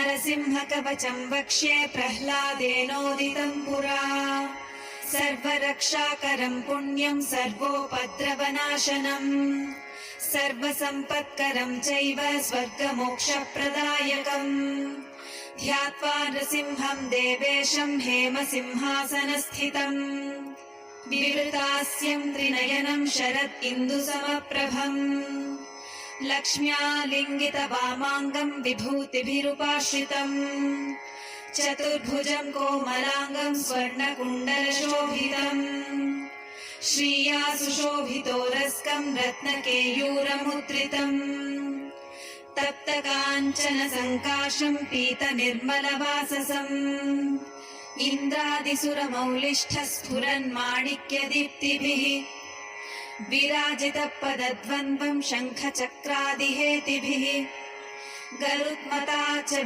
नरसिंहकवचं वक्ष्ये प्रह्लादेनोदितं पुरा सर्वरक्षाकरं पुण्यं सर्वोपद्रवनाशनम् सर्वसम्पत्करं चैव स्वर्गमोक्षप्रदायकम् ध्यात्वा नृसिंहं देवेशं हेमसिंहासनस्थितम् विवृतास्यं त्रिनयनं शरत् इन्दुसमप्रभम् लक्ष्म्यालिङ्गितवामाङ्गं विभूतिभिरुपाश्रितम् चतुर्भुजं कोमलाङ्गं स्वर्णकुण्डलशोभितम् श्रिया सुशोभितोरस्कं रत्नकेयूरमुद्रितम् तप्तकाञ्चन सङ्काशं पीतनिर्मलवाससम् इन्द्रादिसुरमौलिष्ठ स्फुरन्माणिक्यदीप्तिभिः विराजितपदद्वन्द्वं शङ्खचक्रादिहेतिभिः गरुत्मता च